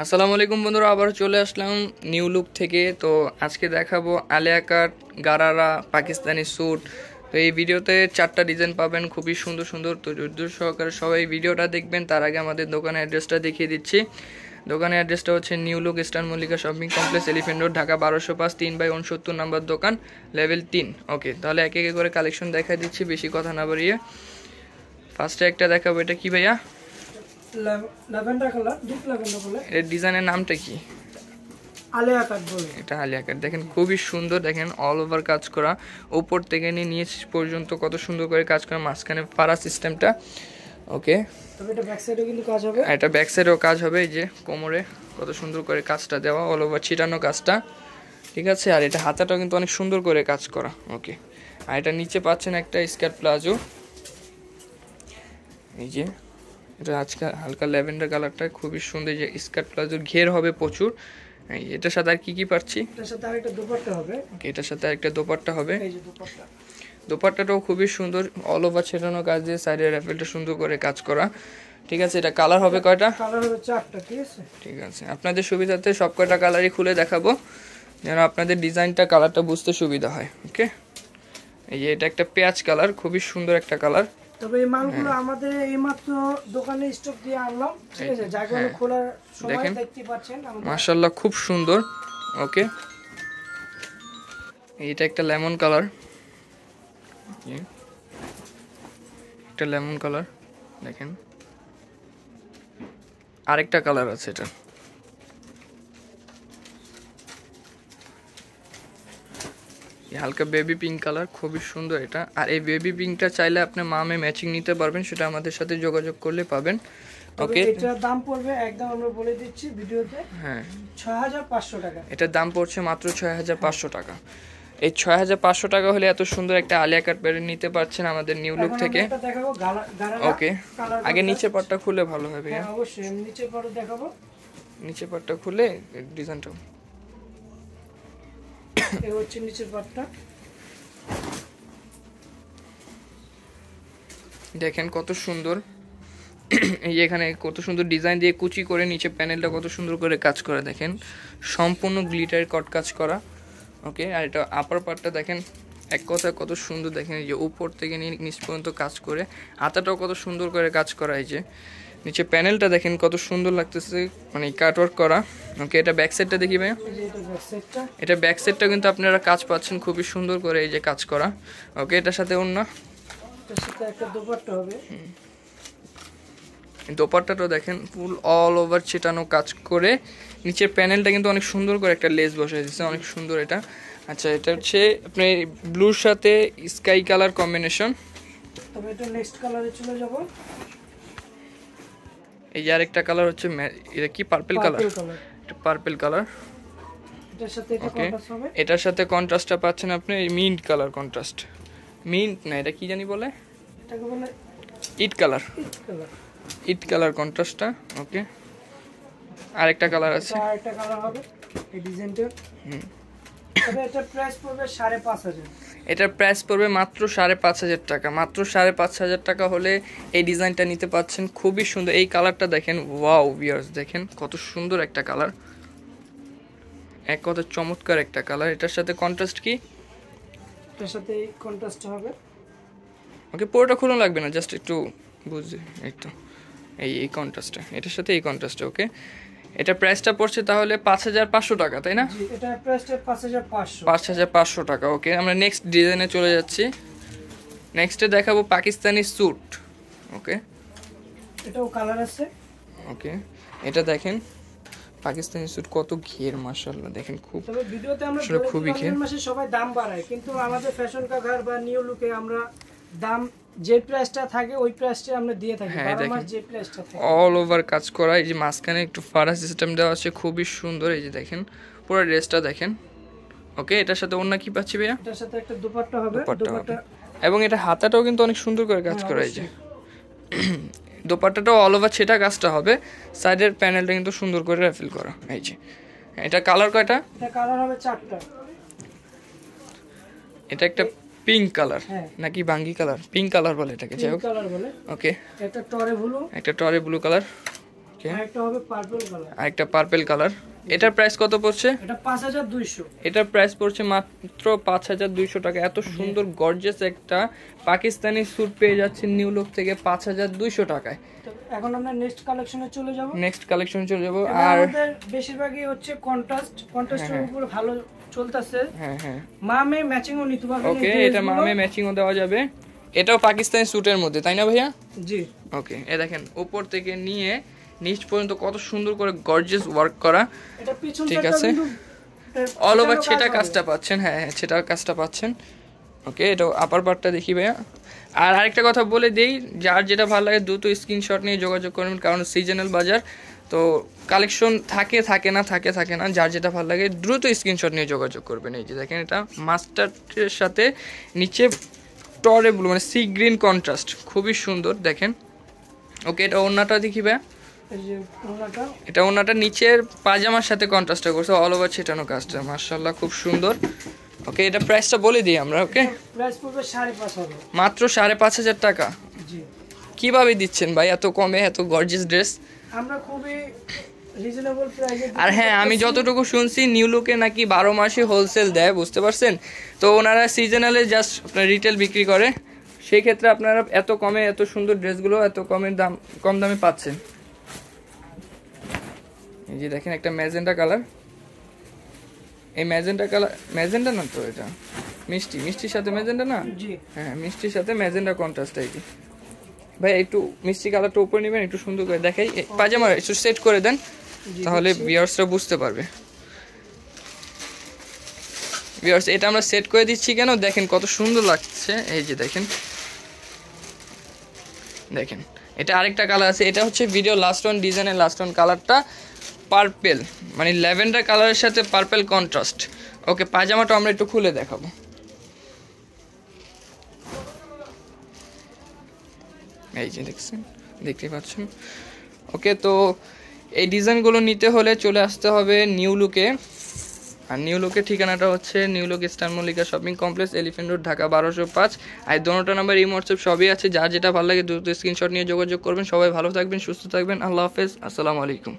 আসসালামু আলাইকুম বন্ধুরা, আবার চলে আসলাম নিউ লুক থেকে। তো আজকে দেখাবো আলিয়া কাট, গারারা, পাকিস্তানি স্যুট। তো এই ভিডিওতে 4টা ডিজাইন পাবেন, খুবই সুন্দর সুন্দর। তো ধৈর্য সহকারে সবাই ভিডিওটা দেখবেন। তার আগে আমাদের দোকানের অ্যাড্রেসটা দেখিয়ে দিচ্ছি। দোকানের অ্যাড্রেসটা হচ্ছে new look eastern Mallika shopping complex, elephant road, Dhaka 1205, 3/69 নম্বর দোকান, লেভেল 3। ওকে, তাহলে একে একে করে কালেকশন দেখা দিচ্ছি, বেশি কথা না বাড়িয়ে। ফার্স্টে একটা দেখাবো, এটা কি ভাইয়া? ল্যাভেন্ডার কালার, ডিপ ল্যাভেন্ডার বলে। এর ডিজাইনের নামটা কি? আলিয়া কাট বলে। এটা আলিয়া কাট। দেখেন খুবই সুন্দর, দেখেন অল ওভার কাজ করা, উপর থেকে নিয়ে নিচ পর্যন্ত কত সুন্দর করে কাজ করা, মাঝখানে ফাড়া সিস্টেমটা। ওকে, তবে এটা ব্যাক সাইডেও কিন্তু কাজ হবে। এটা ব্যাক সাইডেও কাজ হবে। এই যে কোমরে কত সুন্দর করে কাজটা দেওয়া, অল ওভার ছিটানো কাজটা, ঠিক আছে। আর এটা হাতাটাও কিন্তু অনেক সুন্দর করে কাজ করা। ওকে, আর এটা নিচে পাচ্ছেন একটা স্কার্ট প্লাজো। এই যে এটা আজকে হালকা ল্যাভেন্ডার কালারটা খুবই সুন্দর, যে স্কার্ট প্লাজোর ঘের হবে প্রচুর। এটার সাথে আর কি কি পাচ্ছি? এটার সাথে আরেকটা দোপাট্টা হবে। এটার সাথে আরেকটা দোপাট্টা হবে। এই যে দোপাট্টা, দোপাট্টাটাও খুবই সুন্দর, অল ওভার ছেটানো কাজ দিয়ে সাইডের র্যাফেলটা সুন্দর করে কাজ করা, ঠিক আছে। এটা কালার হবে কয়টা? কালার হবে 4টা, ঠিক আছে। ঠিক আছে, আপনাদের সুবিধাতে সব কয়টা কালারই খুলে দেখাবো, যেন আপনাদের ডিজাইনটা কালারটা বুঝতে সুবিধা হয়। ওকে, এই যে এটা একটা পেঁয়াজ কালার, খুবই সুন্দর একটা কালার। তবে এই মালগুলো আমাদের এইমাত্র দোকানে স্টক দিয়ে আনলাম, ঠিক আছে। জায়গাগুলো খোলার সময় দেখতে পাচ্ছেন মাশাআল্লাহ, খুব সুন্দর। ওকে, এইটা একটা লেমন কালার, একটা লেমন কালার। দেখেন আরেকটা কালার আছে, এটা হালকা বেবি পিঙ্ক কালার, খুবই সুন্দর এটা। আর এই বেবি পিঙ্কটা চাইলে আপনি মামে ম্যাচিং নিতে পারবেন, সেটা আমাদের সাথে যোগাযোগ করলে পাবেন। ওকে, এটার দাম পড়বে একদম, আমরা বলে দিচ্ছি ভিডিওতে, হ্যাঁ 6500 টাকা। এটার দাম পড়ছে মাত্র 6500 টাকা। এই 6500 টাকা হলে এত সুন্দর একটা আলিয়া কাট প্যান্ট নিতে পারছেন আমাদের নিউ লুক থেকে। ওকে, আগে নিচের পাটটা খুলে ভালো হবে। হ্যাঁ অবশ্যই, নিচের পাটও দেখাবো। নিচের পাটটা খুলে ডিজাইনটা, এই হচ্ছে নিচের পাটটা, দেখেন কত সুন্দর। এই যে এখানে কত সুন্দর ডিজাইন দিয়ে কুচি করে নিচে প্যানেলটা কত সুন্দর করে কাজ করা, দেখেন সম্পূর্ণ গ্লিটার কট কাজ করা। ওকে, আর এটা আপার পার্টটা দেখেন, এক কথায় কত সুন্দর। দেখেন এই যে উপর থেকে নিয়ে নিচ পর্যন্ত কাজ করে, হাতাটাও কত সুন্দর করে কাজ করা। এই যে নিচে প্যানেলটা দেখেন কত সুন্দর লাগতেছে, মানে কাটওয়ার্ক করা। ওকে, এটা ব্যাক সাইডটা দেখি ভাই। এটা ব্যাক সাইডটা কিন্তু আপনারা কাজ পাচ্ছেন খুবই সুন্দর করে, এই যে কাজ করা। ওকে, এটার সাথে অন্য একটা দোপাট্টা হবে। দোপাট্টাটা দেখেন ফুল অল ওভার ছিটানো কাজ করে, নিচের প্যানেলটা কিন্তু অনেক সুন্দর করে একটা লেস বসে দিচ্ছে, অনেক সুন্দর এটা। আচ্ছা, এটা হচ্ছে আপনার ব্লুর সাথে স্কাই কালার কম্বিনেশন। তবে এটা নেক্সট কালারে চলে যাব। এই যে আরেকটা কালার হচ্ছে, এটা কি পার্পল কালার? এটা পার্পল কালার। এটার সাথে এটা কন্ট্রাস্ট হবে। এটার সাথে কন্ট্রাস্টটা পাচ্ছেন আপনি মিন্ট কালার কন্ট্রাস্ট। মিন্ট না, এটা কি জানি বলে, এটাকে বলে ইট কালার। ইট কালার, ইট কালার কন্ট্রাস্টটা। ওকে, আরেকটা কালার আছে, আরেকটা কালার হবে এই ডিজাইনটা। তবে এটা প্রাইস পড়বে 5500। এটার প্রাইস পড়বে মাত্র 5500 টাকা। মাত্র 5500 টাকা হলে এই ডিজাইনটা নিতে পাচ্ছেন, খুবই সুন্দর। এই কালারটা দেখেন, ওয়াও ভিউয়ার্স, দেখেন কত সুন্দর একটা কালার, এক কথা চমৎকার একটা কালার। এটার সাথে কন্ট্রাস্ট কি? এটার সাথে এই কন্ট্রাস্ট হবে। ওকে, পুরোটা খুলে লাগবে না, জাস্ট একটু বুঝছি একটু। এই কন্ট্রাস্টটা, এটার সাথে এই কন্ট্রাস্টটা। ওকে, এটা প্রাইসটা পড়ছে তাহলে 5500 টাকা, তাই না? জি, এটা প্রাইসটা 5500। 5500 টাকা। ওকে, আমরা নেক্সট ডিজাইনে চলে যাচ্ছি। নেক্সটে দেখাবো পাকিস্তানি স্যুট। ওকে, এটাও কালার আছে। ওকে, এটা দেখেন পাকিস্তানি স্যুট, কত ঘের, মাশাআল্লাহ দেখেন। খুব তবে ভিডিওতে আমরা খুবই ঘের। মাসে সবাই দাম বাড়ায়, কিন্তু আমাদের ফ্যাশন কাঘার বা নিউ লুকে আমরা দাম যে প্রাইসটা থাকে ওই প্রাইসটা আমরা দিয়ে থাকি। 12 মাস যে প্রাইসটা থাকে অল ওভার কাজ করা। এই যে মাঝখানে একটু ফাড়া সিস্টেম দেওয়া আছে, খুবই সুন্দর। এই যে দেখেন পুরো ড্রেসটা দেখেন। ওকে, এটার সাথে অন্য কি পাচ্ছি ভাইয়া? এটার সাথে একটা দোপাট্টা হবে। দোপাট্টা, এবং এটা হাতাটাও কিন্তু অনেক সুন্দর করে কাজ করা। এই যে দোপাট্টাটাও অল ওভার ছেটা কাজটা হবে, সাইডের প্যানেলটা কিন্তু সুন্দর করে র্যাফেল করা। এই যে এটা কালার কয়টা? এটা কালার হবে 4টা। এটা একটা পিঙ্ক কালার নাকি বাঙ্গি কালার, পিঙ্ক কালার বলে এটাকে, যাই হোক। কালার বলে। ওকে, একটা টরে ব্লু, একটা টরে ব্লু কালার। ওকে, ওকে, একটা হবে পার্পল কালার, আরেকটা পার্পল কালার। এটার প্রাইস কত পড়ছে? এটা 5200। এটার প্রাইস পড়ছে মাত্র 5200 টাকা। এত সুন্দর গর্জিয়াস একটা পাকিস্তানি স্যুট পেয়ে যাচ্ছেন নিউ লুক থেকে 5200 টাকায়। তো এখন আমরা নেক্সট কালেকশনে চলে যাব। নেক্সট কালেকশনে চলে যাব। আর আর আমাদের বেশিরভাগই হচ্ছে কন্ট্রাস্টের উপর ভালো চলতেছে। হ্যাঁ হ্যাঁ, মামে ম্যাচিংও নিতে পারবেন। ওকে, এটা মামে ম্যাচিংও দেওয়া যাবে। এটাও পাকিস্তানি স্যুটের মধ্যে, তাই না ভাইয়া? জি, ওকে, এ দেখেন উপর থেকে নিয়ে নিচ পর্যন্ত কত সুন্দর করে গর্জিয়াস ওয়ার্ক করা। এটা পিছন ঠিক সাইডটা আছে, কিন্তু অল ওভার সেটা কাজটা পাচ্ছেন। হ্যাঁ হ্যাঁ, সেটা কাজটা পাচ্ছেন। ওকে, এটা আপার পার্টটা দেখি ভাইয়া। আর আরেকটা কথা বলে দেই, যার যেটা ভালো লাগে দ্রুত স্ক্রিনশট নিয়ে যোগাযোগ করবেন, কারণ সিজনাল বাজার তো কালেকশন থাকে না। যার যেটা ভালো লাগে দ্রুত স্ক্রিনশট নিয়ে যোগাযোগ করবেন। এই যে দেখেন, এটা মাস্টারের সাথে নিচে টরে ব্লু মানে সি গ্রিন কন্ট্রাস্ট, খুবই সুন্দর দেখেন। ওকে, এটা ওড়নাটা দেখি ভাইয়া। এই যে ওনাটা, এটা ওড়নাটা নিচের পাজামার সাথে কন্ট্রাস্টটা করছে, অল ওভার ছেটানো কাজটা, মাশাআল্লাহ খুব সুন্দর। ওকে, এটা প্রাইসটা বলে দিই আমরা। ওকে, প্রাইস পড়বে 5,500 মাত্র 5,500 টাকা। জি, কিভাবে দিচ্ছেন ভাই এত কমে এত গর্জিয়াস ড্রেস? আমরা খুবই রিজনেবল প্রাইসে। আর হ্যাঁ, আমি যতটুকু শুনছি নিউ লুকে নাকি 12 মাসে হোলসেল দেয়, বুঝতে পারছেন? তো ওনারা সিজনালে জাস্ট আপনার রিটেল বিক্রি করে, সেই ক্ষেত্রে আপনারা এত কমে এত সুন্দর ড্রেসগুলো এত কম দামে পাচ্ছেন। এই যে দেখেন, একটা ম্যাজেন্টা কালার। এই ম্যাজেন্টা না তো, এটা মিষ্টির সাথে ম্যাজেন্টা না? জি, হ্যাঁ, মিষ্টির সাথে ম্যাজেন্টা কন্ট্রাস্ট। এই যে ভাই একটু মিষ্টি কালারটা উপরে নেবেন, একটু সুন্দর করে দেখাই। পাজামা একটু সেট করে দেন, তাহলে ভিউয়ার্সরা বুঝতে পারবে। ভিউয়ার্স, এটা আমরা সেট করে দিচ্ছি কেন, দেখেন কত সুন্দর লাগছে। এই যে দেখেন, এটা আরেকটা কালার আছে। এটা হচ্ছে ভিডিও লাস্ট ওয়ান ডিজাইনের লাস্ট ওয়ান কালারটা পার্পেল, মানে ল্যাভেন্ডার কালারের সাথে পার্পেল কন্ট্রাস্ট। ওকে, পাজামাটা আমরা একটু খুলে দেখাবো। এই যে দেখতে পাচ্ছেন। ওকে, তো এই ডিজাইনগুলো নিতে হলে চলে আসতে হবে নিউ লুকে। আর নিউ লুকের ঠিকানাটা হচ্ছে new look eastern Mallika shopping complex, elephant road, Dhaka 1205। আর দোনোটা নাম্বার এই হোয়াটসঅ্যাপ সবই আছে, যার যেটা ভালো লাগে দ্রুত স্ক্রিনশট নিয়ে যোগাযোগ করবেন। সবাই ভালো থাকবেন, সুস্থ থাকবেন। আল্লাহ হাফেজ, আসসালামু আলাইকুম।